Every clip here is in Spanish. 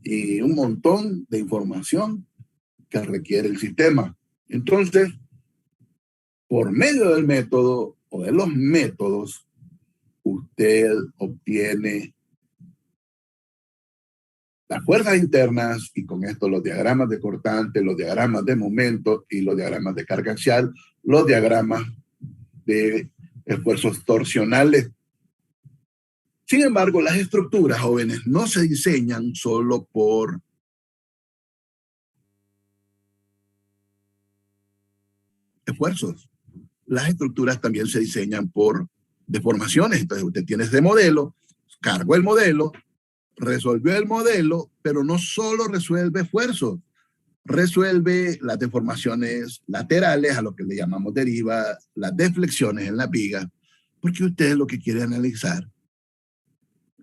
y un montón de información que requiere el sistema. Entonces, por medio del método o de los métodos, usted obtiene las fuerzas internas y con esto los diagramas de cortante, los diagramas de momento y los diagramas de carga axial, los diagramas de esfuerzos torsionales. Sin embargo, las estructuras, jóvenes, no se diseñan solo por esfuerzos. Las estructuras también se diseñan por deformaciones. Entonces usted tiene ese modelo, cargó el modelo, resolvió el modelo, pero no solo resuelve esfuerzos, resuelve las deformaciones laterales, a lo que le llamamos deriva, las deflexiones en la viga, porque usted lo que quiere analizar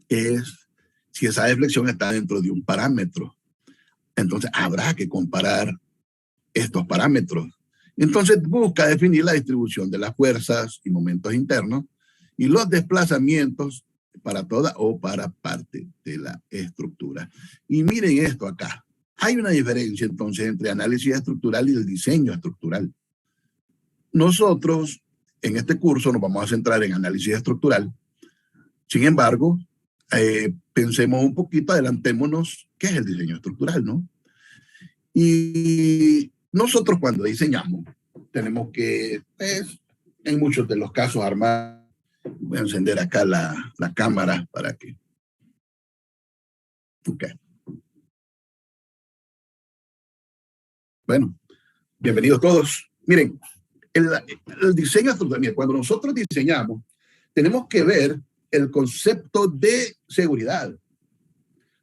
es si esa deflexión está dentro de un parámetro. Entonces habrá que comparar estos parámetros. Entonces busca definir la distribución de las fuerzas y momentos internos y los desplazamientos para toda o para parte de la estructura. Y miren esto acá. Hay una diferencia entonces entre análisis estructural y el diseño estructural. Nosotros en este curso nos vamos a centrar en análisis estructural. Sin embargo, pensemos un poquito, adelantémonos, ¿qué es el diseño estructural, no? Y nosotros cuando diseñamos tenemos que, pues, en muchos de los casos, armar. Voy a encender acá la cámara para que... Ok. Bueno, bienvenidos todos. Miren, el diseño estructural, cuando nosotros diseñamos, tenemos que ver el concepto de seguridad.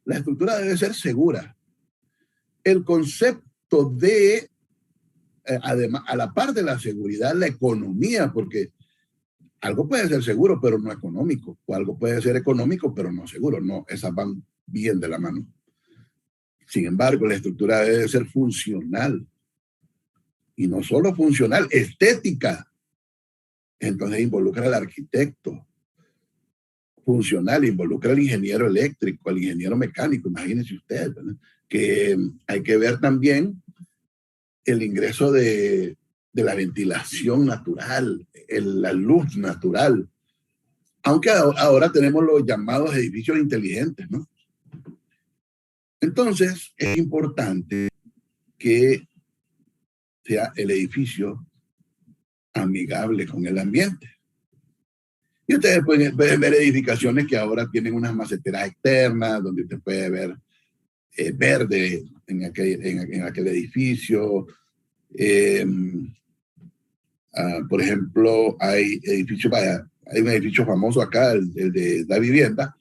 La estructura debe ser segura. El concepto de, además, a la par de la seguridad, la economía, porque algo puede ser seguro, pero no económico, o algo puede ser económico, pero no seguro. No, esas van bien de la mano. Sin embargo, la estructura debe ser funcional. Y no solo funcional, estética. Entonces involucra al arquitecto. Funcional, involucra al ingeniero eléctrico, al ingeniero mecánico. Imagínense ustedes, ¿verdad? Que hay que ver también el ingreso de la ventilación natural, la luz natural. Aunque ahora tenemos los llamados edificios inteligentes, ¿no? Entonces, es importante que sea el edificio amigable con el ambiente. Y ustedes pueden ver edificaciones que ahora tienen unas maceteras externas, donde usted puede ver verde en aquel edificio. Por ejemplo, hay un edificio famoso acá, el de la vivienda,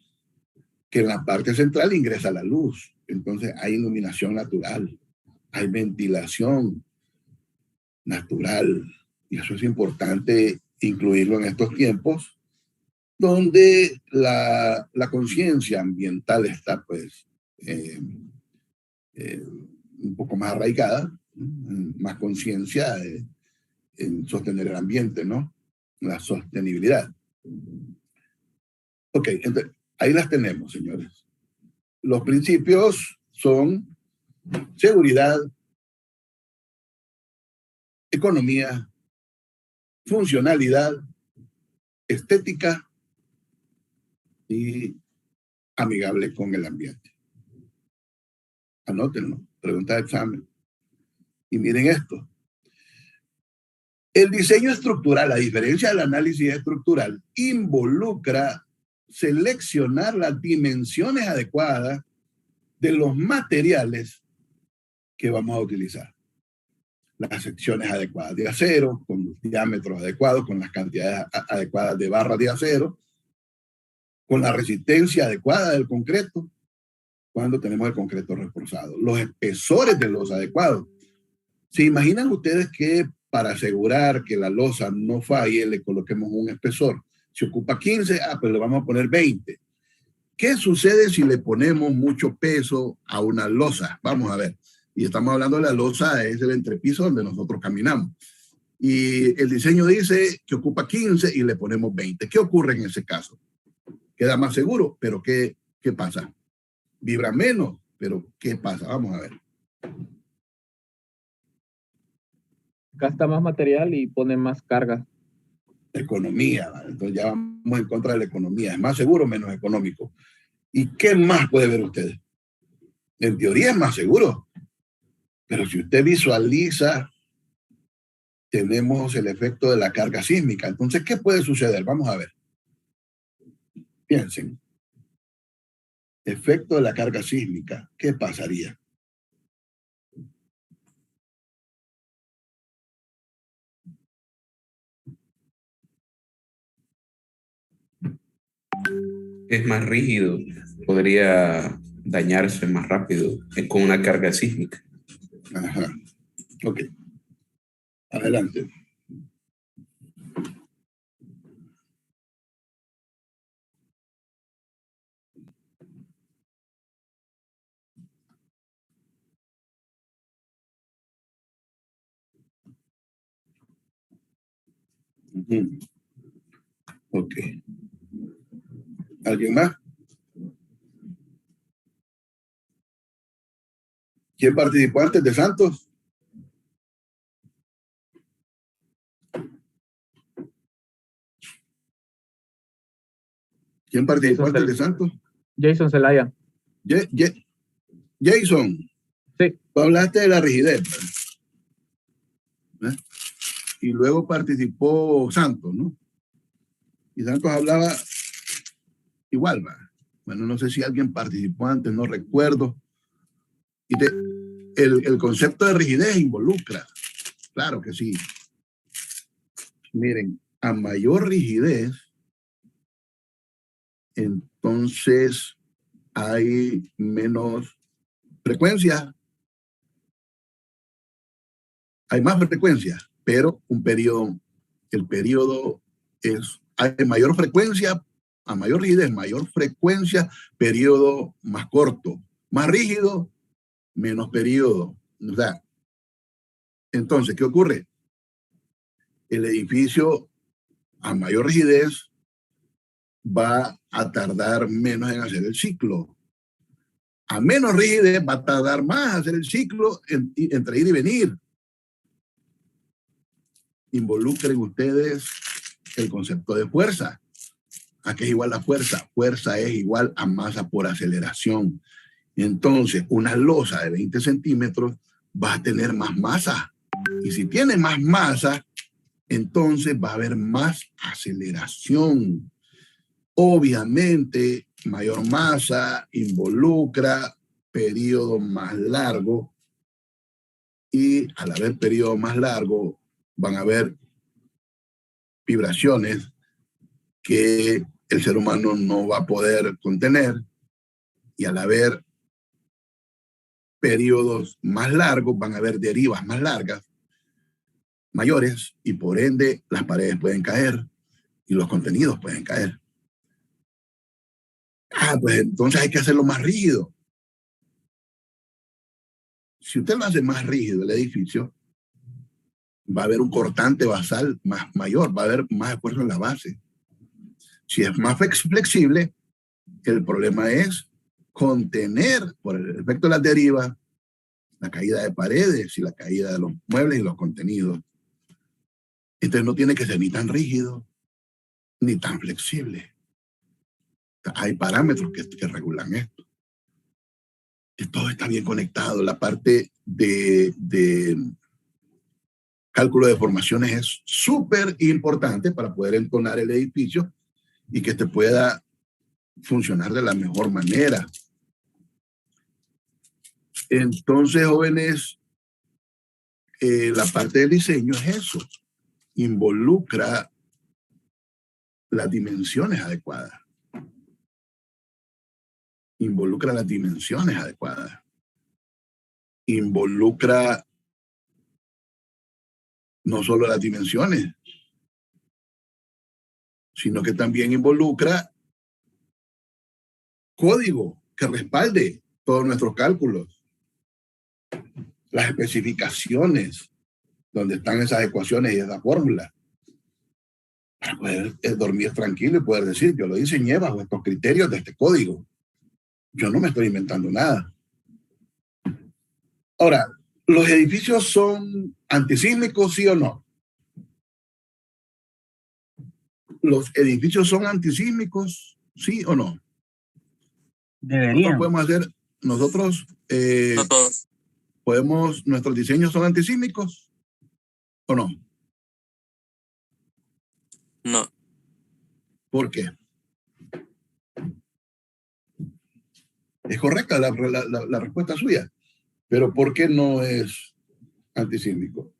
que en la parte central ingresa la luz. Entonces hay iluminación natural, hay ventilación natural. Y eso es importante incluirlo en estos tiempos, donde la conciencia ambiental está pues un poco más arraigada, más conciencia en sostener el ambiente, ¿no? La sostenibilidad. Ok, entonces ahí las tenemos, señores. Los principios son seguridad, economía, funcionalidad, estética y amigable con el ambiente. Anótenlo, pregunta de examen. Y miren esto. El diseño estructural, a diferencia del análisis estructural, involucra seleccionar las dimensiones adecuadas de los materiales que vamos a utilizar. Las secciones adecuadas de acero, con los diámetros adecuados, con las cantidades adecuadas de barras de acero, con la resistencia adecuada del concreto, cuando tenemos el concreto reforzado. Los espesores de losa adecuados. ¿Se imaginan ustedes que para asegurar que la losa no falle, le coloquemos un espesor? Si ocupa 15, pues le vamos a poner 20. ¿Qué sucede si le ponemos mucho peso a una losa? Vamos a ver. Y estamos hablando de la losa, es el entrepiso donde nosotros caminamos. Y el diseño dice que ocupa 15 y le ponemos 20. ¿Qué ocurre en ese caso? Queda más seguro, pero ¿qué pasa? Vibra menos. Pero, ¿qué pasa? Vamos a ver. Gasta más material y pone más carga. Economía, ¿vale? Entonces ya vamos en contra de la economía. Es más seguro o menos económico. ¿Y qué más puede ver usted? En teoría es más seguro, pero si usted visualiza, tenemos el efecto de la carga sísmica. Entonces, ¿qué puede suceder? Vamos a ver. Piensen. Efecto de la carga sísmica. ¿Qué pasaría? Es más rígido, podría dañarse más rápido con una carga sísmica. Ajá. Ok. Adelante. Uh-huh. Ok. ¿Alguien más? ¿Quién participó antes de Santos? ¿Quién participó antes de Santos? Jason Zelaya. Jason. Sí. Tú hablaste de la rigidez. ¿Eh? Y luego participó Santos, ¿no? Y Santos hablaba igual, ¿va? Bueno, no sé si alguien participó antes, no recuerdo. Y el concepto de rigidez involucra, claro que sí. Miren, a mayor rigidez, entonces hay menos frecuencia, hay más frecuencia, pero el periodo hay mayor frecuencia, a mayor rigidez, mayor frecuencia, periodo más corto, más rígido, menos periodo. O sea, entonces, ¿qué ocurre? El edificio a mayor rigidez va a tardar menos en hacer el ciclo. A menos rigidez va a tardar más en hacer el ciclo entre ir y venir. Involucren ustedes el concepto de fuerza. ¿A qué es igual la fuerza? Fuerza es igual a masa por aceleración. Entonces, una losa de 20 centímetros va a tener más masa. Y si tiene más masa, entonces va a haber más aceleración. Obviamente, mayor masa involucra periodo más largo y al haber periodo más largo van a haber vibraciones que el ser humano no va a poder contener y al haber periodos más largos van a haber derivas más largas, mayores y por ende las paredes pueden caer y los contenidos pueden caer. Pues entonces hay que hacerlo más rígido. Si usted lo hace más rígido el edificio, va a haber un cortante basal mayor, va a haber más esfuerzo en la base. Si es más flexible, el problema es contener por el efecto de las derivas la caída de paredes y la caída de los muebles y los contenidos. Entonces no tiene que ser ni tan rígido ni tan flexible. Hay parámetros que regulan esto. Y todo está bien conectado. La parte de cálculo de formaciones es súper importante para poder entonar el edificio y que este pueda funcionar de la mejor manera. Entonces, jóvenes, la parte del diseño es eso. Involucra las dimensiones adecuadas. Involucra las dimensiones adecuadas. Involucra no solo las dimensiones, sino que también involucra código que respalde todos nuestros cálculos, las especificaciones, donde están esas ecuaciones y esa fórmula, para poder dormir tranquilo y poder decir, yo lo diseñé bajo estos criterios de este código. Yo no me estoy inventando nada. Ahora, ¿los edificios son antisísmicos, sí o no? ¿Los edificios son antisísmicos, sí o no? Nosotros Deberían. podemos hacer, nosotros No todos. nuestros diseños son antisísmicos o no. No. ¿Por qué? Es correcta la respuesta suya, pero ¿por qué no es antisísmico?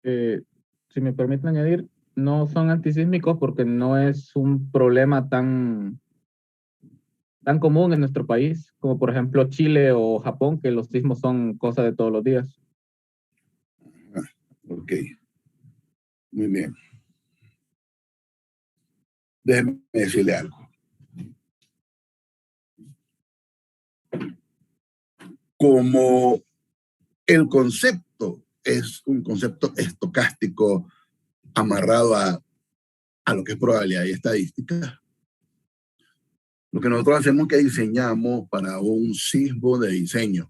Si me permiten añadir, no son antisísmicos porque no es un problema tan común en nuestro país, como por ejemplo Chile o Japón, que los sismos son cosa de todos los días. Ok, muy bien. Déjeme decirle algo. Como el concepto es un concepto estocástico amarrado a lo que es probabilidad y estadística, lo que nosotros hacemos es que diseñamos para un sismo de diseño.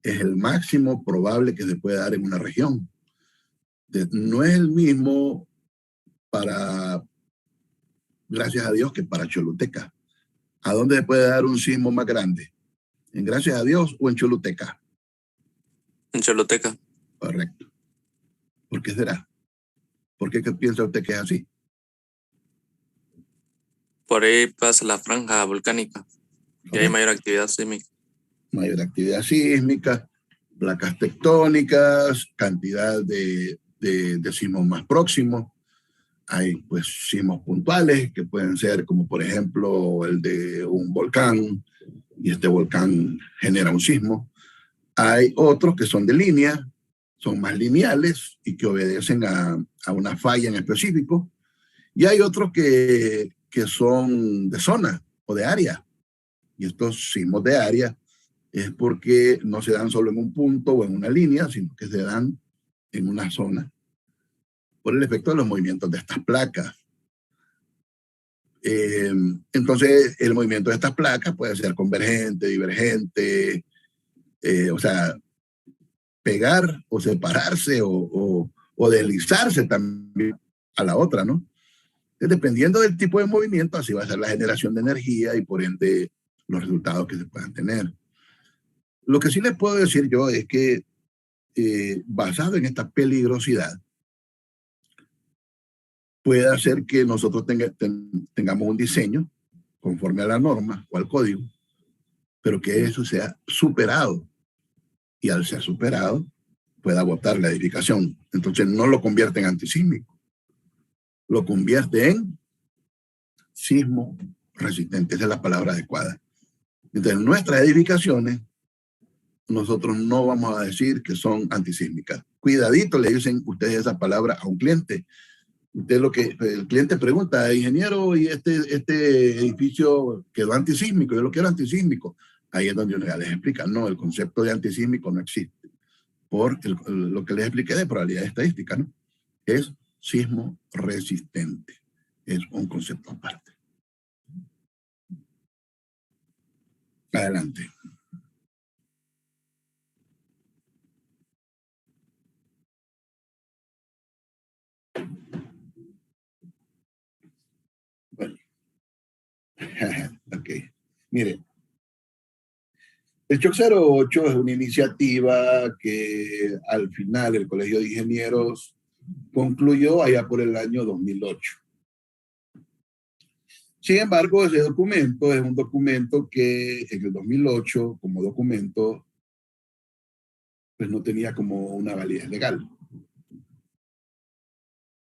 Es el máximo probable que se puede dar en una región. No es el mismo para, gracias a Dios, que para Choluteca. ¿A dónde se puede dar un sismo más grande? ¿En gracias a Dios o en Choluteca? En Choluteca. Correcto. ¿Por qué será? ¿Por qué piensa usted que es así? Por ahí pasa la franja volcánica y hay mayor actividad sísmica. Mayor actividad sísmica, placas tectónicas, cantidad de sismos más próximos. Hay pues sismos puntuales que pueden ser como por ejemplo el de un volcán y este volcán genera un sismo. Hay otros que son de línea, son más lineales y que obedecen a una falla en específico. Y hay otros que son de zona o de área. Y estos sismos de área es porque no se dan solo en un punto o en una línea, sino que se dan en una zona por el efecto de los movimientos de estas placas. Entonces, el movimiento de estas placas puede ser convergente, divergente, o sea, pegar o separarse o deslizarse también a la otra, ¿no? Dependiendo del tipo de movimiento, así va a ser la generación de energía y por ende los resultados que se puedan tener. Lo que sí les puedo decir yo es que basado en esta peligrosidad, puede hacer que nosotros tengamos un diseño conforme a la norma o al código, pero que eso sea superado y al ser superado pueda botar la edificación. Entonces no lo convierte en antisísmico, lo convierte en sismo resistente. Esa es la palabra adecuada. Entonces nuestras edificaciones, nosotros no vamos a decir que son antisísmicas. Cuidadito, le dicen ustedes esa palabra a un cliente. Usted el cliente pregunta, ingeniero, ¿y este edificio quedó antisísmico? Yo lo quiero antisísmico. Ahí es donde uno ya les explica, no, el concepto de antisísmico no existe. Por lo que les expliqué de probabilidad estadística, ¿no? Es sismo resistente. Es un concepto aparte. Adelante. Bueno. Ok. Mire, el Choc 08 es una iniciativa que al final el Colegio de Ingenieros concluyó allá por el año 2008. Sin embargo, ese documento es un documento que en el 2008, como documento, pues no tenía como una validez legal.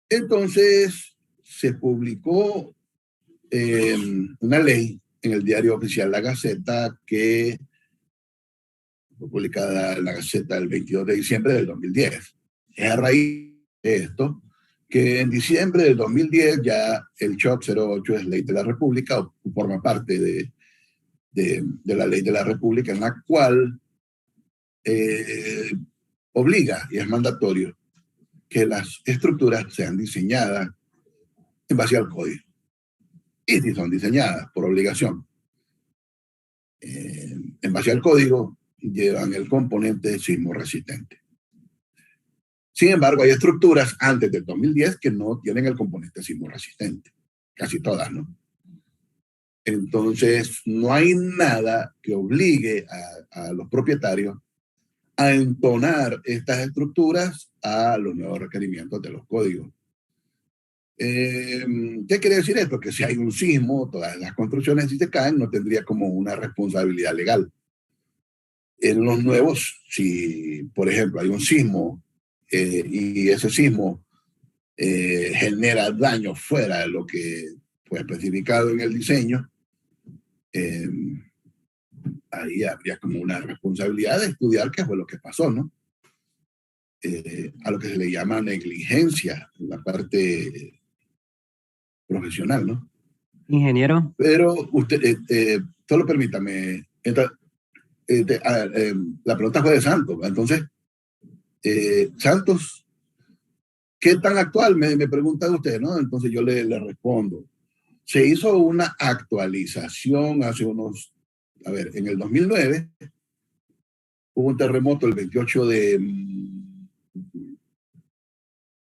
Entonces, se publicó una ley en el diario oficial La Gaceta que fue publicada en La Gaceta el 22 de diciembre del 2010. Es a raíz de esto que en diciembre del 2010 ya el Choc 08 es ley de la República o forma parte de la ley de la República en la cual obliga y es mandatorio que las estructuras sean diseñadas en base al código. y si son diseñadas por obligación en base al código, llevan el componente sismo resistente. Sin embargo, hay estructuras antes del 2010 que no tienen el componente sismo resistente, casi todas, ¿no? Entonces, no hay nada que obligue a los propietarios a entonar estas estructuras a los nuevos requerimientos de los códigos. ¿Qué quiere decir esto? Que si hay un sismo, todas las construcciones, si se caen, no tendría como una responsabilidad legal. En los nuevos, si, por ejemplo, hay un sismo y ese sismo genera daño fuera de lo que fue especificado en el diseño, ahí habría como una responsabilidad de estudiar qué fue lo que pasó, ¿no? A lo que se le llama negligencia en la parte profesional, ¿no? Ingeniero. Pero usted, solo permítame, la pregunta fue de Santos, entonces, Santos, ¿qué tan actual? Me pregunta usted, ¿no? Entonces yo le respondo. Se hizo una actualización hace unos, a ver, en el 2009 hubo un terremoto el 28 de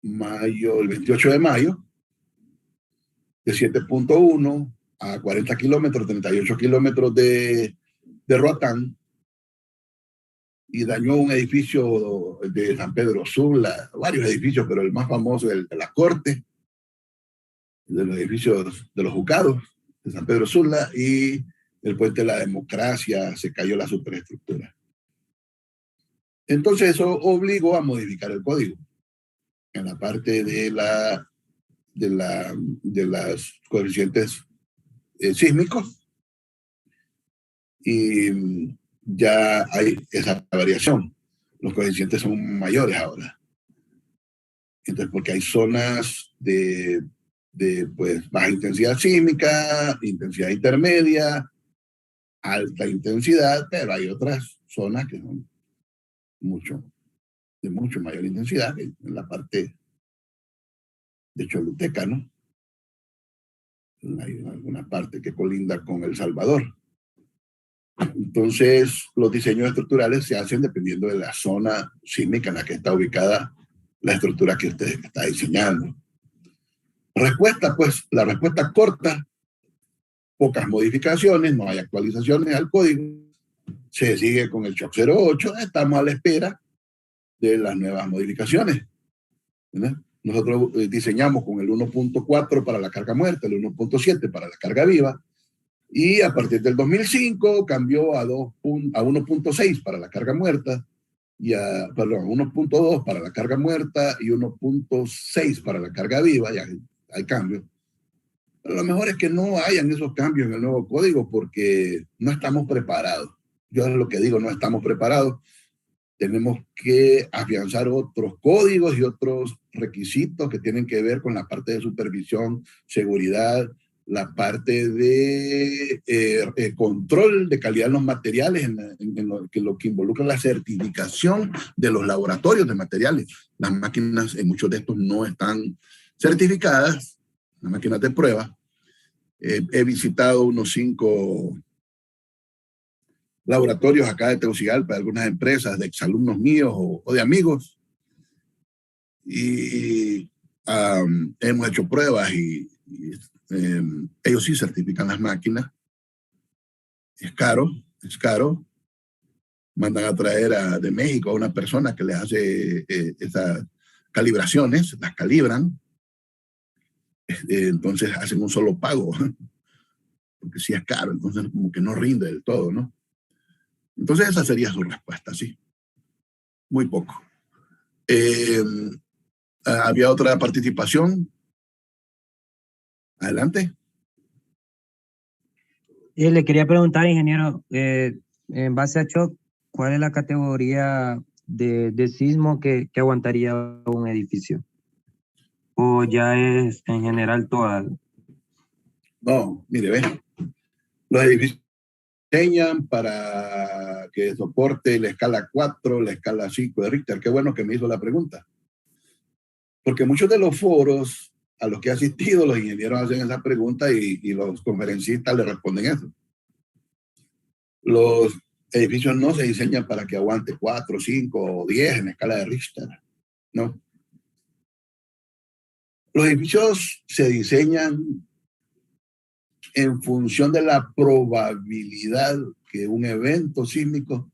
mayo, de 7.1 a 40 kilómetros, 38 kilómetros de Roatán, y dañó un edificio de San Pedro Sula, varios edificios, pero el más famoso es el de la Corte, de los edificios de los juzgados de San Pedro Sula, y el Puente de la Democracia, se cayó la superestructura. Entonces eso obligó a modificar el código en la parte de las coeficientes sísmicos, y ya hay esa variación. Los coeficientes son mayores ahora. Entonces, porque hay zonas de pues, baja intensidad sísmica, intensidad intermedia, alta intensidad, pero hay otras zonas que son de mucho mayor intensidad, en la parte de Choluteca, ¿no? Hay alguna parte que colinda con El Salvador. Entonces, los diseños estructurales se hacen dependiendo de la zona sísmica en la que está ubicada la estructura que usted está diseñando. Respuesta, pues, la respuesta corta, pocas modificaciones, no hay actualizaciones al código, se sigue con el Shock 08, estamos a la espera de las nuevas modificaciones, ¿verdad? Nosotros diseñamos con el 1.4 para la carga muerta, el 1.7 para la carga viva, y a partir del 2005 cambió a 1.6 para la carga muerta, y perdón, 1.2 para la carga muerta y 1.6 para la carga viva. Ya hay cambios. Pero lo mejor es que no hayan esos cambios en el nuevo código porque no estamos preparados. Yo es lo que digo, no estamos preparados. Tenemos que afianzar otros códigos y otros requisitos que tienen que ver con la parte de supervisión, seguridad, la parte de control de calidad de los materiales, en lo que involucra la certificación de los laboratorios de materiales. Las máquinas, en muchos de estos no están certificadas, las máquinas de prueba. He visitado unos 5 laboratorios acá de Tegucigalpa, de algunas empresas, de exalumnos míos o de amigos, y hemos hecho pruebas y ellos sí certifican las máquinas. Es caro. Mandan a traer de México a una persona que les hace esas calibraciones, las calibran. Entonces hacen un solo pago, porque sí es caro, entonces como que no rinde del todo, ¿no? Entonces esa sería su respuesta, sí. Muy poco. ¿Había otra participación? Adelante. Le quería preguntar, ingeniero, en base a shock, ¿cuál es la categoría de sismo que aguantaría un edificio? ¿O ya es en general todas? No, mire, ve. Los edificios diseñan para que soporte la escala 4, la escala 5 de Richter. Qué bueno que me hizo la pregunta. Porque muchos de los foros a los que he asistido, los ingenieros hacen esa pregunta y los conferencistas le responden eso. Los edificios no se diseñan para que aguante 4, 5 o 10 en escala de Richter. No. Los edificios se diseñan en función de la probabilidad que un evento sísmico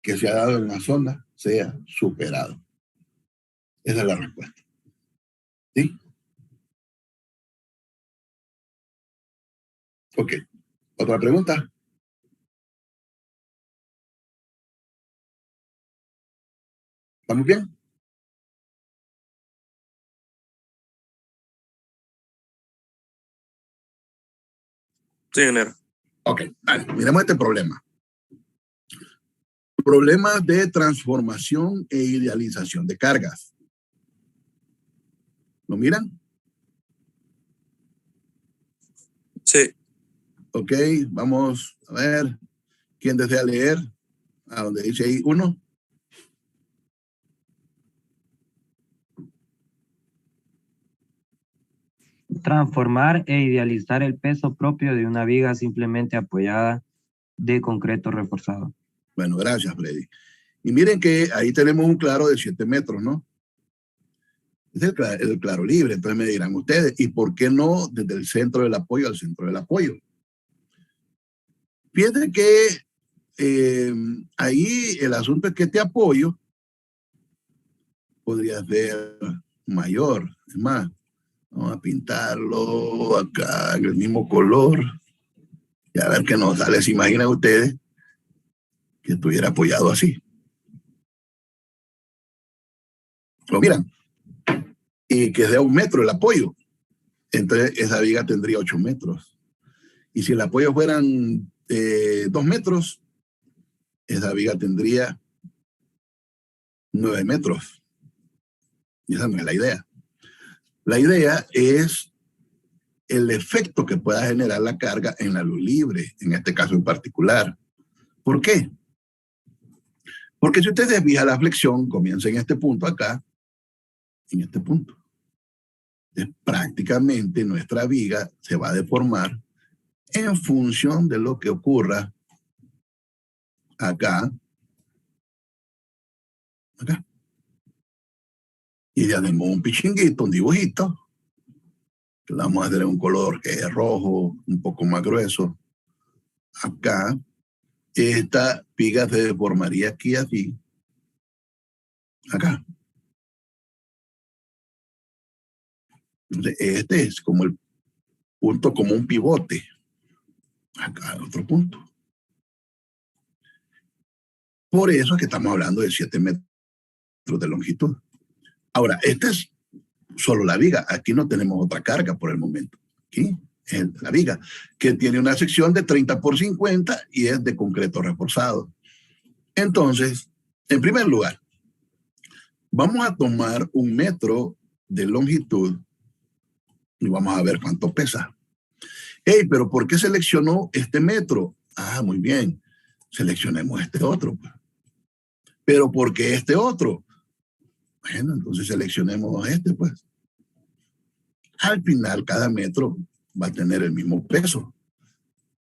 que se ha dado en la zona sea superado. Esa es la respuesta. ¿Sí? Ok. ¿Otra pregunta? ¿Estamos bien? Sí, ingeniero. Ok, vale, miremos este problema. Problemas de transformación e idealización de cargas. ¿Lo miran? Sí. Ok, vamos a ver. ¿Quién desea leer? A donde dice ahí 1. Transformar e idealizar el peso propio de una viga simplemente apoyada de concreto reforzado. Bueno, gracias, Freddy. Y miren que ahí tenemos un claro de 7 metros, ¿no? Es el claro libre. Entonces me dirán ustedes, ¿y por qué no desde el centro del apoyo al centro del apoyo? Fíjense que ahí el asunto es que este apoyo podría ser mayor. Es más, vamos a pintarlo acá en el mismo color y a ver qué nos sale. ¿Se imaginan ustedes que estuviera apoyado así? Lo miran. Y que sea 1 metro el apoyo. Entonces esa viga tendría 8 metros. Y si el apoyo fueran 2 metros, esa viga tendría 9 metros. Y esa no es la idea. La idea es el efecto que pueda generar la carga en la luz libre, en este caso en particular. ¿Por qué? Porque si usted se fija, la flexión comienza en este punto acá, en este punto. Entonces, prácticamente nuestra viga se va a deformar en función de lo que ocurra acá, acá. Y ya tenemos un pichinguito, un dibujito, que lo vamos a hacer en un color que es rojo, un poco más grueso. Acá, esta viga se deformaría aquí así, acá. Entonces, este es como el punto, como un pivote. Acá, otro punto. Por eso es que estamos hablando de 7 metros de longitud. Ahora, esta es solo la viga. Aquí no tenemos otra carga por el momento. Aquí es la viga, que tiene una sección de 30 por 50 y es de concreto reforzado. Entonces, en primer lugar, vamos a tomar 1 metro de longitud y vamos a ver cuánto pesa. Hey, pero ¿por qué seleccionó este metro? Ah, muy bien. Seleccionemos este otro. Pero ¿por qué este otro? Bueno, entonces seleccionemos este, pues. Al final, cada metro va a tener el mismo peso.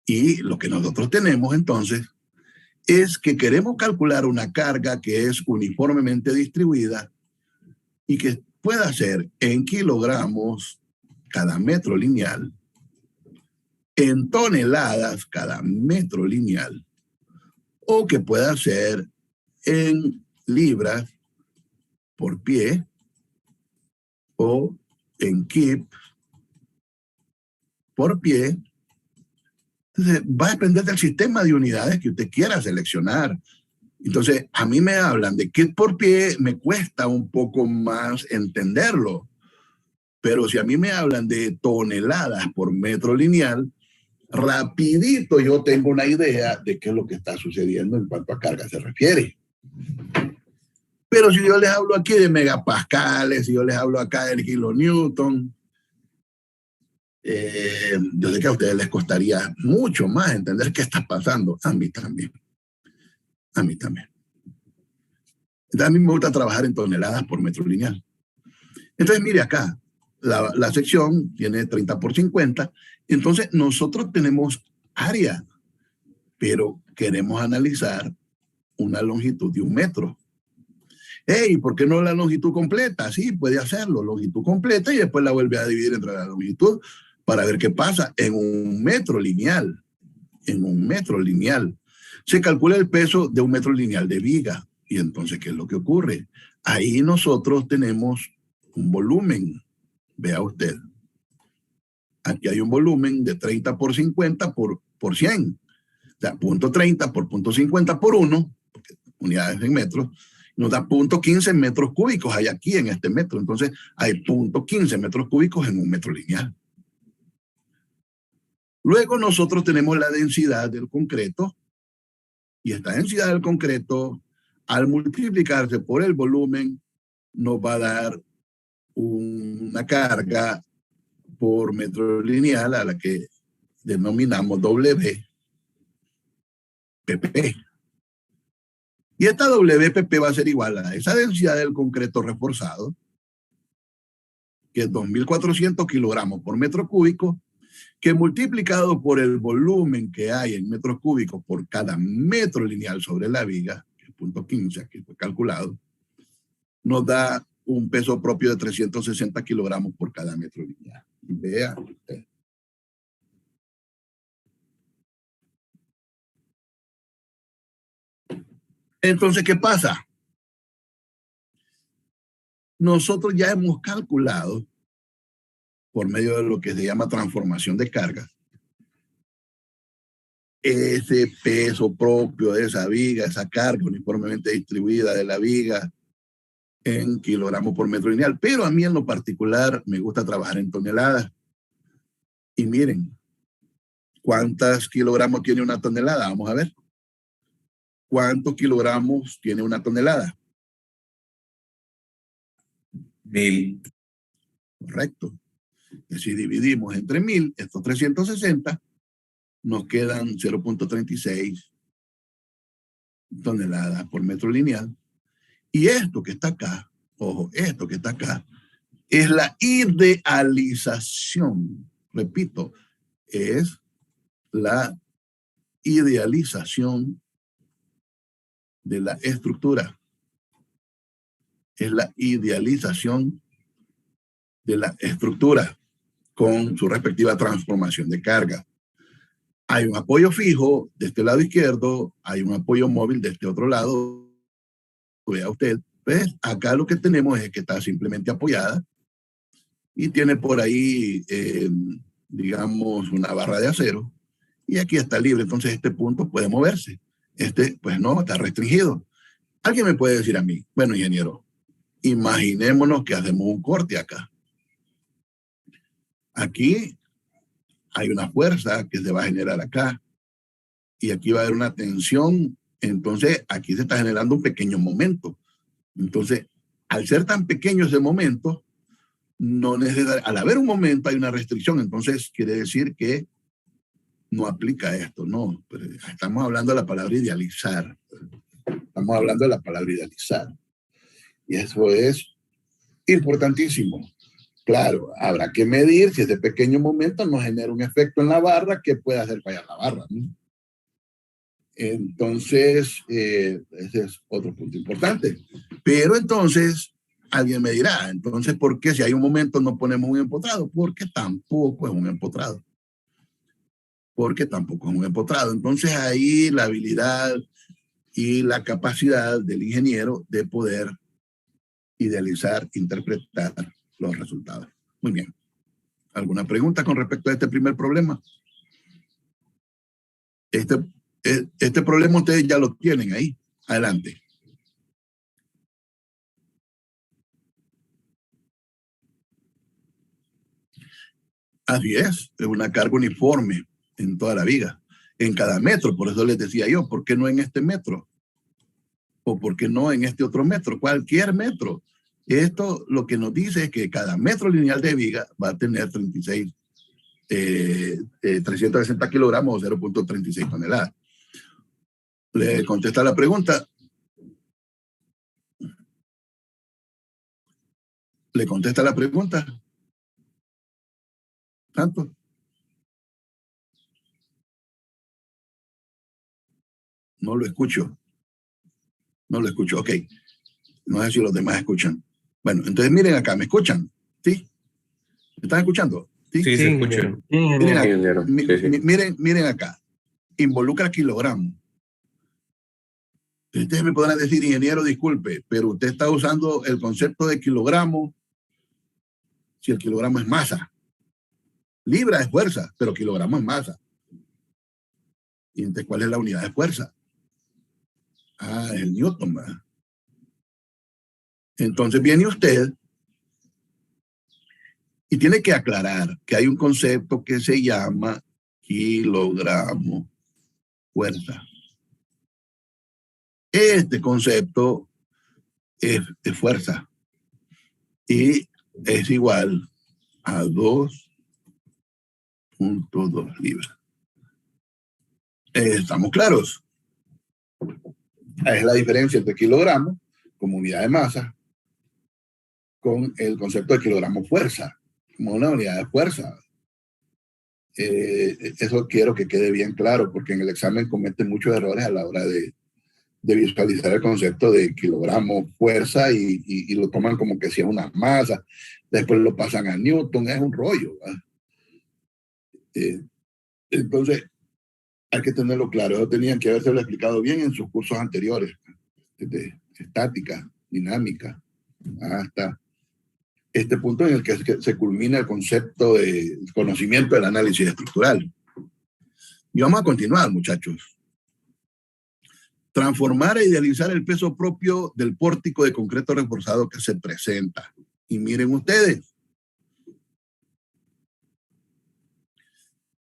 Y lo que nosotros tenemos, entonces, es que queremos calcular una carga que es uniformemente distribuida y que pueda ser en kilogramos cada metro lineal, en toneladas cada metro lineal, o que pueda ser en libras por pie o en kip por pie. Entonces, va a depender del sistema de unidades que usted quiera seleccionar. Entonces, a mí me hablan de kip por pie, me cuesta un poco más entenderlo. Pero si a mí me hablan de toneladas por metro lineal, rapidito yo tengo una idea de qué es lo que está sucediendo en cuanto a carga se refiere. Pero si yo les hablo aquí de megapascales, si yo les hablo acá del kilonewton, yo sé que a ustedes les costaría mucho más entender qué está pasando. A mí también. A mí también. Entonces, a mí me gusta trabajar en toneladas por metro lineal. Entonces, mire acá, la sección tiene 30 por 50. Entonces, nosotros tenemos área, pero queremos analizar una longitud de 1 metro. Hey, ¿por qué no la longitud completa? Sí, puede hacerlo, longitud completa, y después la vuelve a dividir entre la longitud para ver qué pasa en 1 metro lineal. En 1 metro lineal. Se calcula el peso de 1 metro lineal de viga. Y entonces, ¿qué es lo que ocurre? Ahí nosotros tenemos un volumen. Vea usted. Aquí hay un volumen de 30 por 50 por 100. O sea, 0.30 por 0.50 por 1, porque unidades en metros, nos da 0.15 metros cúbicos. Hay aquí en este metro. Entonces, hay 0.15 metros cúbicos en 1 metro lineal. Luego nosotros tenemos la densidad del concreto, y esta densidad del concreto, al multiplicarse por el volumen, nos va a dar una carga por metro lineal a la que denominamos WPP. Y esta WPP va a ser igual a esa densidad del concreto reforzado, que es 2.400 kilogramos por metro cúbico, que multiplicado por el volumen que hay en metros cúbicos por cada metro lineal sobre la viga, que es 0.15, aquí fue calculado, nos da un peso propio de 360 kilogramos por cada metro lineal. Vea usted. Entonces, ¿qué pasa? Nosotros ya hemos calculado, por medio de lo que se llama transformación de carga, ese peso propio de esa viga, esa carga uniformemente distribuida de la viga en kilogramos por metro lineal. Pero a mí en lo particular me gusta trabajar en toneladas. Y miren, ¿cuántos kilogramos tiene una tonelada? Vamos a ver. ¿Cuántos kilogramos tiene una tonelada? 1000. Correcto. Y si dividimos entre 1000, estos 360, nos quedan 0.36 toneladas por metro lineal. Y esto que está acá, ojo, esto que está acá, es la idealización. Repito, es la idealización de la estructura. Es la idealización de la estructura con su respectiva transformación de carga. Hay un apoyo fijo de este lado izquierdo, hay un apoyo móvil de este otro lado. Vea usted, pues acá lo que tenemos es que está simplemente apoyada y tiene por ahí, digamos, una barra de acero, y aquí está libre. Entonces este punto puede moverse. Este, pues no, está restringido. Alguien me puede decir a mí, bueno, ingeniero, imaginémonos que hacemos un corte acá. Aquí hay una fuerza que se va a generar acá y aquí va a haber una tensión. Entonces aquí se está generando un pequeño momento. Entonces, al ser tan pequeño ese momento, no al haber un momento hay una restricción. Entonces quiere decir que no aplica esto, no. Pero estamos hablando de la palabra idealizar. Estamos hablando de la palabra idealizar. Y eso es importantísimo. Claro, habrá que medir si ese pequeño momento no genera un efecto en la barra que pueda hacer fallar la barra, ¿no? Entonces, ese es otro punto importante. Pero entonces, alguien me dirá, entonces, ¿por qué si hay un momento no ponemos un empotrado? Porque tampoco es un empotrado. Porque tampoco es un empotrado. Entonces, ahí la habilidad y la capacidad del ingeniero de poder idealizar, interpretar los resultados. Muy bien. ¿Alguna pregunta con respecto a este primer problema? Este problema ustedes ya lo tienen ahí. Adelante. Así es una carga uniforme en toda la viga, en cada metro. Por eso les decía yo, ¿por qué no en este metro? ¿O por qué no en este otro metro? Cualquier metro. Esto lo que nos dice es que cada metro lineal de viga va a tener 360 kilogramos o 0.36 toneladas. Le contesta la pregunta. ¿Le contesta la pregunta? ¿Santos? No lo escucho. No lo escucho. Ok. No sé si los demás escuchan. Bueno, entonces miren acá. ¿Me escuchan? ¿Sí? ¿Me están escuchando? Sí, Sí, se escucha. ingeniero. Sí, ingeniero. Miren, Ingeniero. Sí, sí. miren acá. Involucra kilogramos. Ustedes me podrán decir, ingeniero, disculpe, pero usted está usando el concepto de kilogramo si el kilogramo es masa. Libra es fuerza, pero kilogramo es masa. ¿Y entonces cuál es la unidad de fuerza? Ah, es el Newton, ¿verdad? Entonces viene usted y tiene que aclarar que hay un concepto que se llama kilogramo fuerza. Este concepto es fuerza y es igual a 2.2 libras. ¿Estamos claros? Es la diferencia entre kilogramo como unidad de masa con el concepto de kilogramo fuerza como una unidad de fuerza. Eso quiero que quede bien claro porque en el examen cometen muchos errores a la hora de visualizar el concepto de kilogramo fuerza y lo toman como que si es una masa, después lo pasan a Newton, es un rollo. Entonces hay que tenerlo claro, eso tenían que haberse explicado bien en sus cursos anteriores, de estática, dinámica, hasta este punto en el que se culmina el concepto de conocimiento del análisis estructural. Y vamos a continuar, muchachos. Transformar e idealizar el peso propio del pórtico de concreto reforzado que se presenta. Y miren ustedes,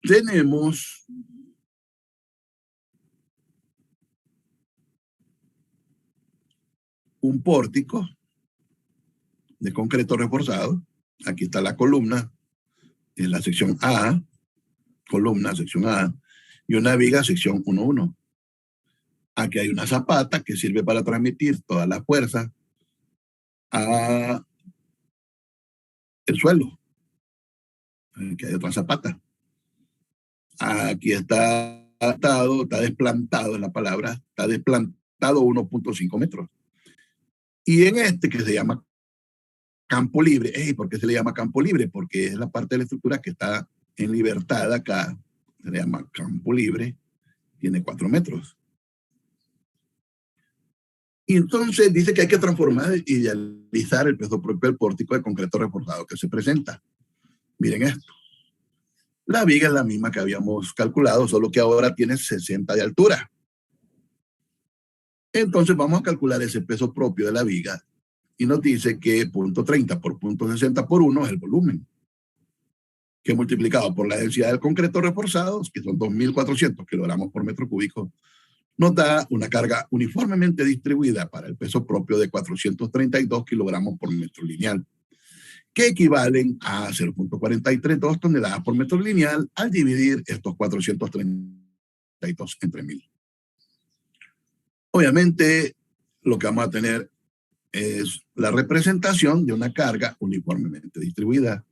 tenemos un pórtico de concreto reforzado. Aquí está la columna, en la sección A, columna, sección A, y una viga, sección 1-1. Aquí hay una zapata que sirve para transmitir toda la fuerza a el suelo. Aquí hay otra zapata. Aquí está atado, está desplantado en la palabra, está desplantado 1.5 metros. Y en este que se llama campo libre, ¿por qué se le llama campo libre? Porque es la parte de la estructura que está en libertad acá, se le llama campo libre, tiene 4 metros. Y entonces dice que hay que transformar e idealizar el peso propio del pórtico de concreto reforzado que se presenta. Miren esto. La viga es la misma que habíamos calculado, solo que ahora tiene 60 de altura. Entonces vamos a calcular ese peso propio de la viga y nos dice que 0.30 por 0.60 por 1 es el volumen, que multiplicado por la densidad del concreto reforzado, que son 2.400 kilogramos por metro cúbico, nos da una carga uniformemente distribuida para el peso propio de 432 kilogramos por metro lineal, que equivalen a 0.432 toneladas por metro lineal al dividir estos 432 entre 1000. Obviamente, lo que vamos a tener es la representación de una carga uniformemente distribuida.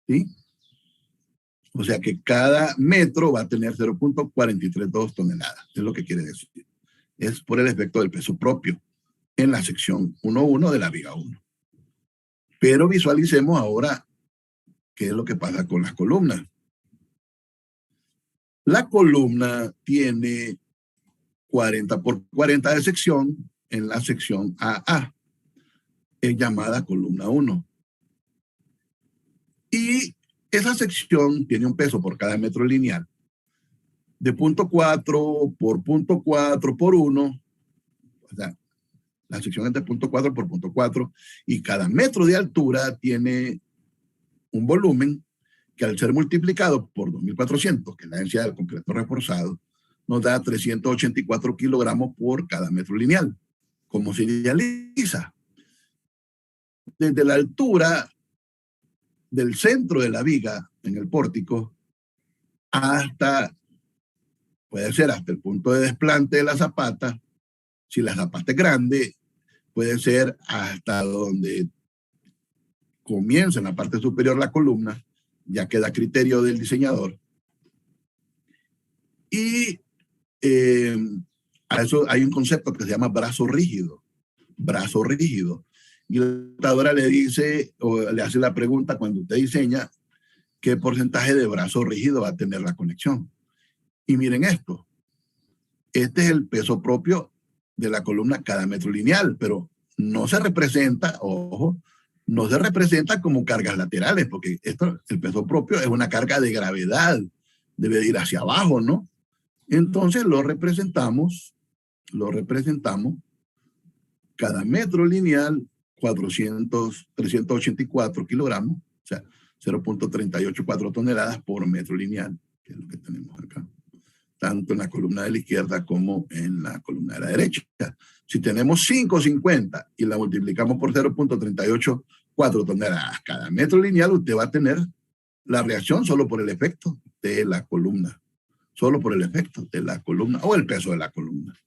¿Sí? O sea que cada metro va a tener 0.432 toneladas, es lo que quiere decir. Es por el efecto del peso propio en la sección 1.1 de la viga 1. Pero visualicemos ahora qué es lo que pasa con las columnas. La columna tiene 40 por 40 de sección en la sección AA, es llamada columna 1. Y esa sección tiene un peso por cada metro lineal de 0.4 por 0.4 por 1, o sea, la sección es de 0.4 por 0.4, y cada metro de altura tiene un volumen que al ser multiplicado por 2.400, que es la densidad del concreto reforzado, nos da 384 kilogramos por cada metro lineal. ¿Cómo se idealiza? Desde la altura del centro de la viga en el pórtico hasta, puede ser hasta el punto de desplante de la zapata. Si la zapata es grande, puede ser hasta donde comienza en la parte superior la columna ya queda a criterio del diseñador. Y a eso hay un concepto que se llama brazo rígido. Brazo rígido. Y la computadora le dice, o le hace la pregunta cuando usted diseña, ¿qué porcentaje de brazo rígido va a tener la conexión? Y miren esto. Este es el peso propio de la columna cada metro lineal, pero no se representa, ojo, no se representa como cargas laterales, porque esto, el peso propio es una carga de gravedad, debe ir hacia abajo, ¿no? Entonces lo representamos cada metro lineal 384 kilogramos, o sea, 0.384 toneladas por metro lineal, que es lo que tenemos acá, tanto en la columna de la izquierda como en la columna de la derecha. Si tenemos 550 y la multiplicamos por 0.384 toneladas cada metro lineal, usted va a tener la reacción solo por el efecto de la columna. Solo por el efecto de la columna o el peso de la columna.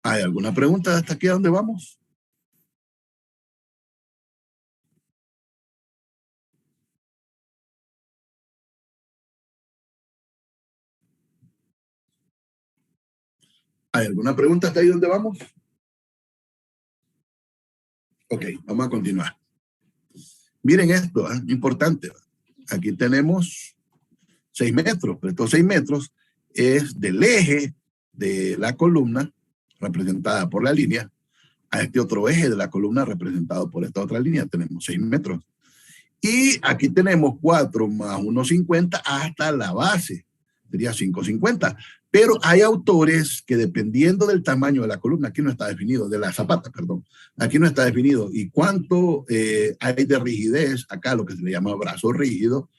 ¿Hay alguna pregunta hasta aquí a dónde vamos? ¿Hay alguna pregunta hasta ahí donde vamos? Ok, vamos a continuar. Miren esto, importante. Aquí tenemos 6 metros, pero estos 6 metros es del eje de la columna representada por la línea a este otro eje de la columna representado por esta otra línea. Tenemos 6 metros. Y aquí tenemos 4 más 1,50 hasta la base. Sería 5,50. Pero hay autores que dependiendo del tamaño de la columna, aquí no está definido, de la zapata, perdón, aquí no está definido. Y cuánto hay de rigidez, acá lo que se le llama brazo rígido,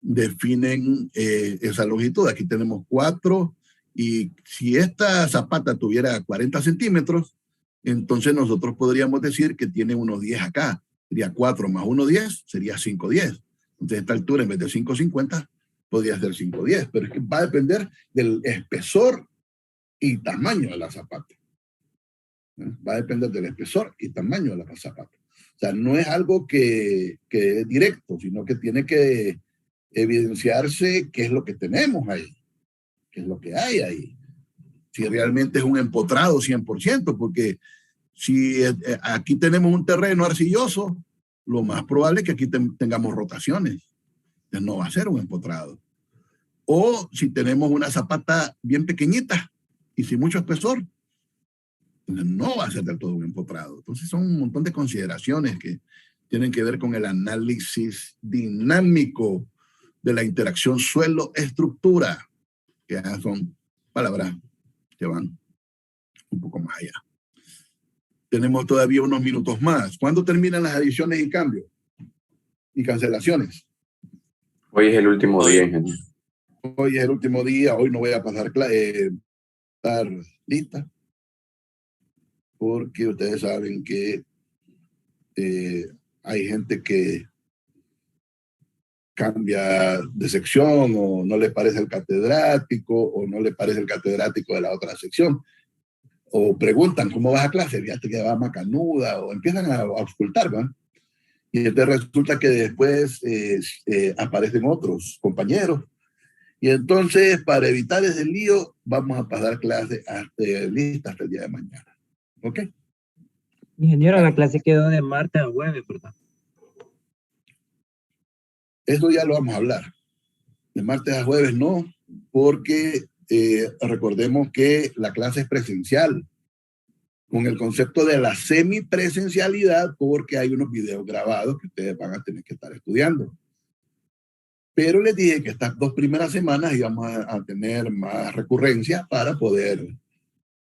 definen esa longitud. Aquí tenemos 4 y si esta zapata tuviera 40 centímetros, entonces nosotros podríamos decir que tiene unos 10 acá. Sería 4 más 1,10, sería 5,10. Entonces esta altura en vez de 5,50 podría ser 5,10, pero es que va a depender del espesor y tamaño de la zapata. Va a depender del espesor y tamaño de la zapata. O sea, no es algo que es directo, sino que tiene que evidenciarse qué es lo que tenemos ahí, qué es lo que hay ahí. Si realmente es un empotrado 100%, porque si aquí tenemos un terreno arcilloso, lo más probable es que aquí tengamos rotaciones. Entonces no va a ser un empotrado. O si tenemos una zapata bien pequeñita y sin mucho espesor, entonces no va a ser del todo un empotrado. Entonces son un montón de consideraciones que tienen que ver con el análisis dinámico de la interacción suelo-estructura, que son palabras que van un poco más allá. Tenemos todavía unos minutos más. ¿Cuándo terminan las adiciones y cambios? Y cancelaciones. Hoy es el último día, ingeniero. Hoy es el último día. Hoy no voy a pasar estar lista. Porque ustedes saben que hay gente que cambia de sección o no le parece el catedrático o no le parece el catedrático de la otra sección. O preguntan, ¿cómo vas a clase? Fíjate que va macanuda, o empiezan a auscultar, ¿va? Y entonces resulta que después aparecen otros compañeros. Y entonces, para evitar ese lío, vamos a pasar clase lista hasta el día de mañana. ¿Ok? Ingeniero, la clase quedó de martes a jueves, ¿verdad? Eso ya lo vamos a hablar. De martes a jueves no, porque recordemos que la clase es presencial, con el concepto de la semipresencialidad, porque hay unos videos grabados que ustedes van a tener que estar estudiando. Pero les dije que estas 2 primeras semanas íbamos a tener más recurrencia para poder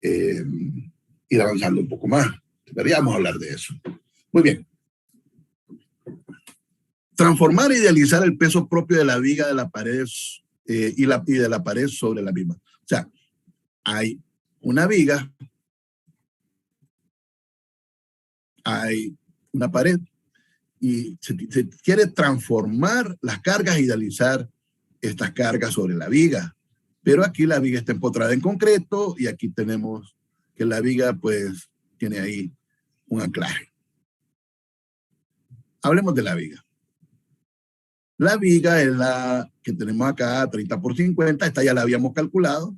ir avanzando un poco más. Deberíamos hablar de eso. Muy bien. Transformar e idealizar el peso propio de la viga de la pared y de la pared sobre la misma. O sea, hay una viga, hay una pared y se quiere transformar las cargas e idealizar estas cargas sobre la viga. Pero aquí la viga está empotrada en concreto y aquí tenemos que la viga pues tiene ahí un anclaje. Hablemos de la viga. La viga es la que tenemos acá, 30 por 50, esta ya la habíamos calculado,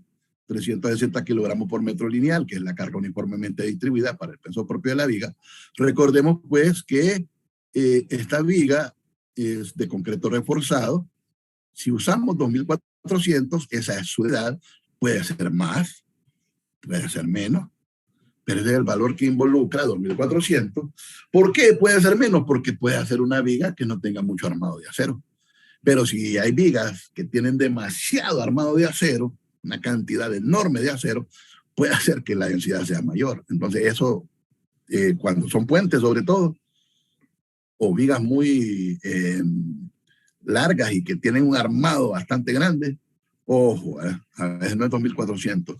360 kilogramos por metro lineal, que es la carga uniformemente distribuida para el peso propio de la viga. Recordemos pues que esta viga es de concreto reforzado. Si usamos 2400, esa es su edad, puede ser más, puede ser menos, pero ese es el valor que involucra 2400. ¿Por qué puede ser menos? Porque puede hacer una viga que no tenga mucho armado de acero. Pero si hay vigas que tienen demasiado armado de acero, una cantidad enorme de acero, puede hacer que la densidad sea mayor. Entonces eso, cuando son puentes sobre todo, o vigas muy largas y que tienen un armado bastante grande, ojo, a veces no es 2400.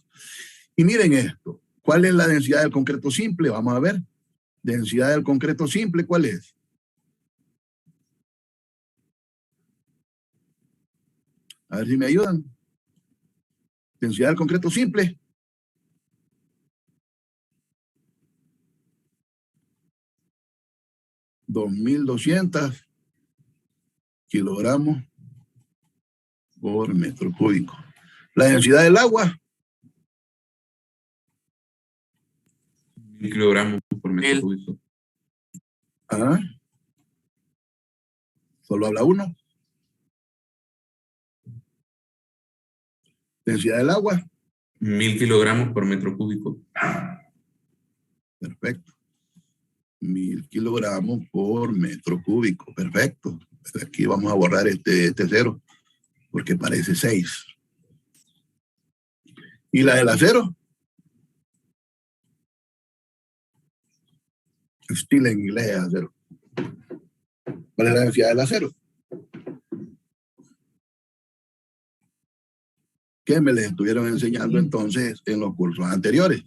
Y miren esto, ¿cuál es la densidad del concreto simple? Vamos a ver, densidad del concreto simple, ¿cuál es? A ver si me ayudan. Densidad del concreto simple. $2,200 kilogramos por metro cúbico. La densidad del agua. 1.000 kilogramos por metro cúbico. Ah. Solo habla uno. Densidad del agua. 1.000 kilogramos por metro cúbico. Perfecto. 1.000 kilogramos por metro cúbico. Perfecto. Aquí vamos a borrar este cero porque parece 6. ¿Y la del acero? Estilo en inglés es acero. ¿Cuál es la densidad del acero? Que me les estuvieron enseñando entonces en los cursos anteriores.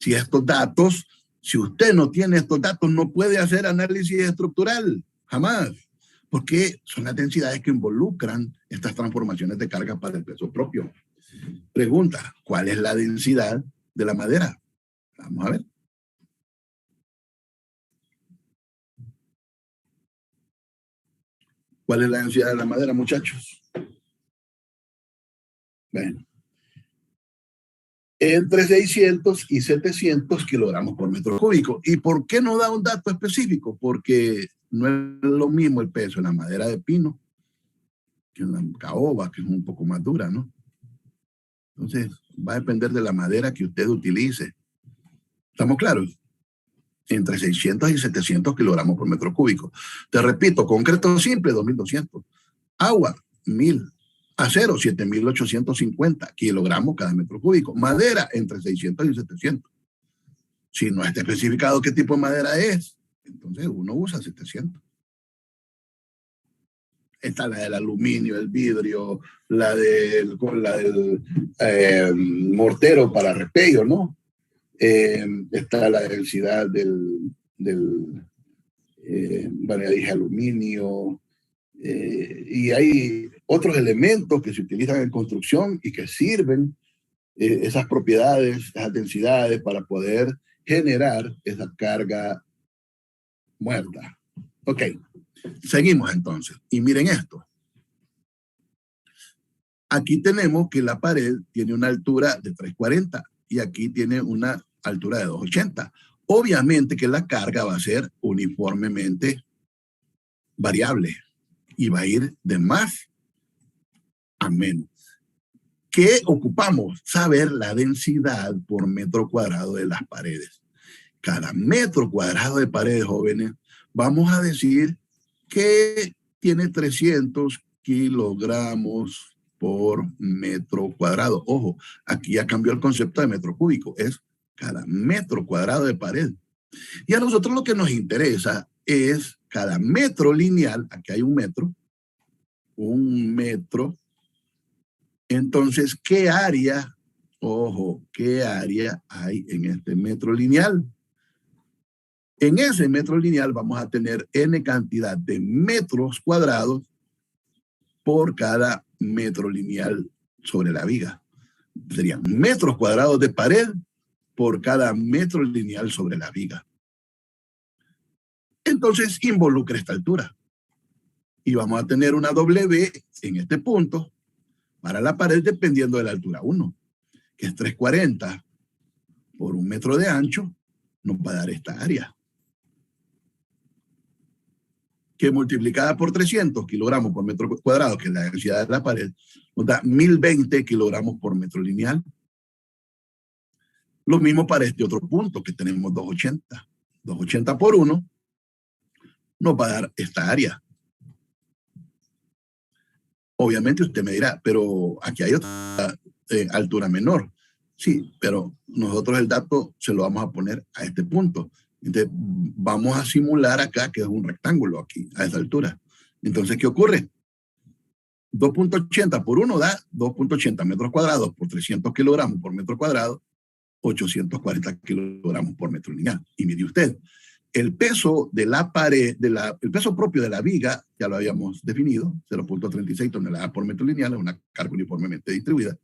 Si estos datos, si usted no tiene estos datos, no puede hacer análisis estructural, jamás, porque son las densidades que involucran estas transformaciones de carga para el peso propio. Pregunta, ¿cuál es la densidad de la madera? Vamos a ver. ¿Cuál es la densidad de la madera, muchachos? Bueno, entre 600 y 700 kilogramos por metro cúbico. ¿Y por qué no da un dato específico? Porque no es lo mismo el peso en la madera de pino que en la caoba, que es un poco más dura, ¿no? Entonces, va a depender de la madera que usted utilice. ¿Estamos claros? Entre 600 y 700 kilogramos por metro cúbico. Te repito, concreto simple, 2,200. Agua, 1,000. Acero, 7,850 kilogramos cada metro cúbico. Madera, entre 600 y 700. Si no está especificado qué tipo de madera es, entonces uno usa 700. Está la del aluminio, el vidrio, la del mortero para repello, ¿no? Está la densidad bueno, ya dije aluminio, y hay otros elementos que se utilizan en construcción y que sirven esas propiedades, esas densidades para poder generar esa carga muerta. Ok, seguimos entonces. Y miren esto. Aquí tenemos que la pared tiene una altura de 340 y aquí tiene una altura de 280. Obviamente que la carga va a ser uniformemente variable y va a ir de más a menos. ¿Qué ocupamos? Saber la densidad por metro cuadrado de las paredes. Cada metro cuadrado de paredes, jóvenes, vamos a decir que tiene 300 kilogramos por metro cuadrado. Ojo, aquí ya cambió el concepto de metro cúbico, es cada metro cuadrado de pared. Y a nosotros lo que nos interesa es cada metro lineal, aquí hay un metro. Entonces, ¿qué área, ojo, qué área hay en este metro lineal? En ese metro lineal vamos a tener n cantidad de metros cuadrados por cada metro lineal sobre la viga. Serían metros cuadrados de pared por cada metro lineal sobre la viga. Entonces, involucra esta altura. Y vamos a tener una W en este punto para la pared dependiendo de la altura 1, que es 340 por 1 metro de ancho, nos va a dar esta área. Que multiplicada por 300 kilogramos por metro cuadrado, que es la densidad de la pared, nos da 1020 kilogramos por metro lineal. Lo mismo para este otro punto, que tenemos 280. 280 por 1 nos va a dar esta área. Obviamente usted me dirá, pero aquí hay otra altura menor. Sí, pero nosotros el dato se lo vamos a poner a este punto. Entonces, vamos a simular acá que es un rectángulo aquí, a esa altura. Entonces, ¿qué ocurre? 2.80 por 1 da 2.80 metros cuadrados por 300 kilogramos por metro cuadrado, 840 kilogramos por metro lineal. Y mire usted, el peso de la pared, el peso propio de la viga, ya lo habíamos definido, 0.36 toneladas por metro lineal, es una carga uniformemente distribuida.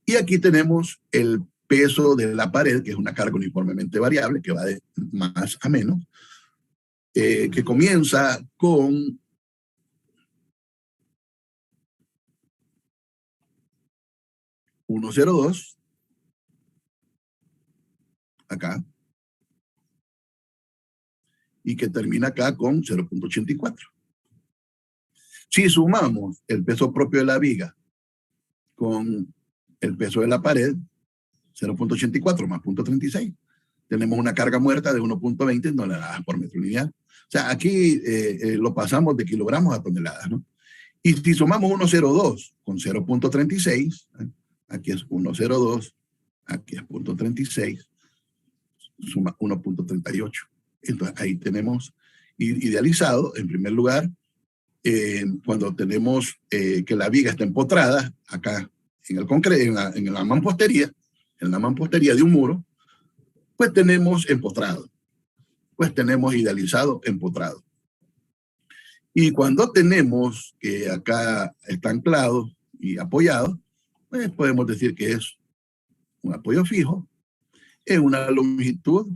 Y aquí tenemos el peso de la pared, que es una carga uniformemente variable, que va de más a menos, que comienza con 1,02, acá, y que termina acá con 0.84. Si sumamos el peso propio de la viga con el peso de la pared, 0.84 más 0.36, tenemos una carga muerta de 1.20 toneladas por metro lineal. O sea, aquí lo pasamos de kilogramos a toneladas, ¿no? Y si sumamos 1,02 con 0.36, aquí es 1,02, aquí es 0.36, suma 1.38. Entonces ahí tenemos idealizado, en primer lugar, cuando tenemos que la viga está empotrada, acá en el concreto, en la mampostería de un muro, pues tenemos empotrado, pues tenemos idealizado empotrado. Y cuando tenemos que acá está anclado y apoyado, pues podemos decir que es un apoyo fijo en una longitud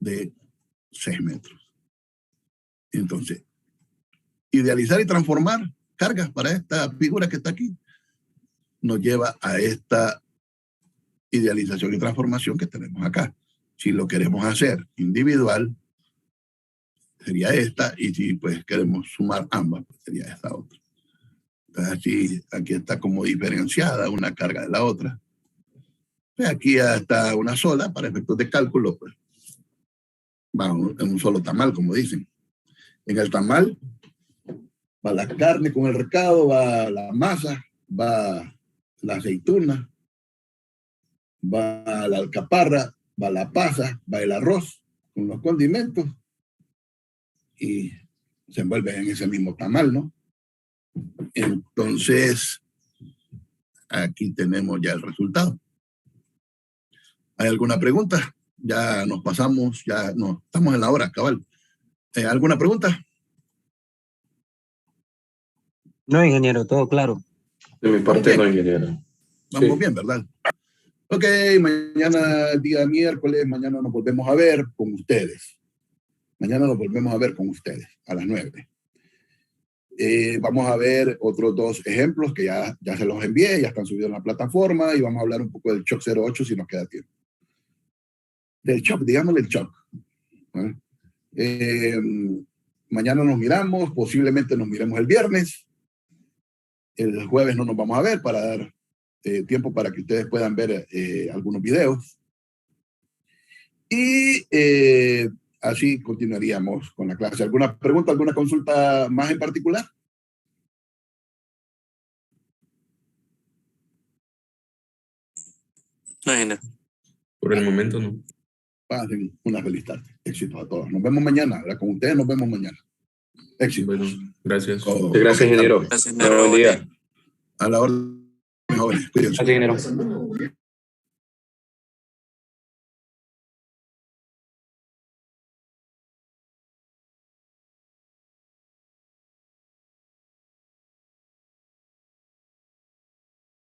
de 6 metros. Entonces, idealizar y transformar cargas para esta figura que está aquí nos lleva a esta idealización y transformación que tenemos acá. Si lo queremos hacer individual, sería esta, y si pues queremos sumar ambas, pues sería esta otra. Entonces aquí está como diferenciada una carga de la otra. Pues aquí ya está una sola, para efectos de cálculo, pues va en un solo tamal, como dicen. En el tamal va la carne con el recado, va la masa, va la aceituna, va la alcaparra, va la pasa, va el arroz con los condimentos y se envuelve en ese mismo tamal, ¿no? Entonces, aquí tenemos ya el resultado. ¿Hay alguna pregunta? Ya nos pasamos, ya no, estamos en la hora, cabal. ¿Alguna pregunta? No, ingeniero, todo claro. De mi parte no, ingeniero. Vamos Sí. bien, ¿verdad? Ok, mañana, día miércoles, mañana nos volvemos a ver con ustedes. Mañana nos volvemos a ver con ustedes a las 9. Vamos a ver otros 2 ejemplos que ya se los envié, ya están subidos en la plataforma, y vamos a hablar un poco del Shock 08 si nos queda tiempo. Del Shock, digámosle el Shock. Mañana nos miramos, posiblemente nos miremos el viernes. El jueves no nos vamos a ver para dar tiempo para que ustedes puedan ver algunos videos. Y así continuaríamos con la clase. ¿Alguna pregunta, alguna consulta más en particular? No, ingeniero. Por el momento no. Pasen una feliz tarde. Éxitos a todos. Nos vemos mañana. ¿Verdad? Con ustedes nos vemos mañana. Éxitos. Bueno, gracias. Oh, Gracias, ingeniero. Gracias, ingeniero. Buen día. A la orden, jóvenes. Cuídense. Así, ingeniero.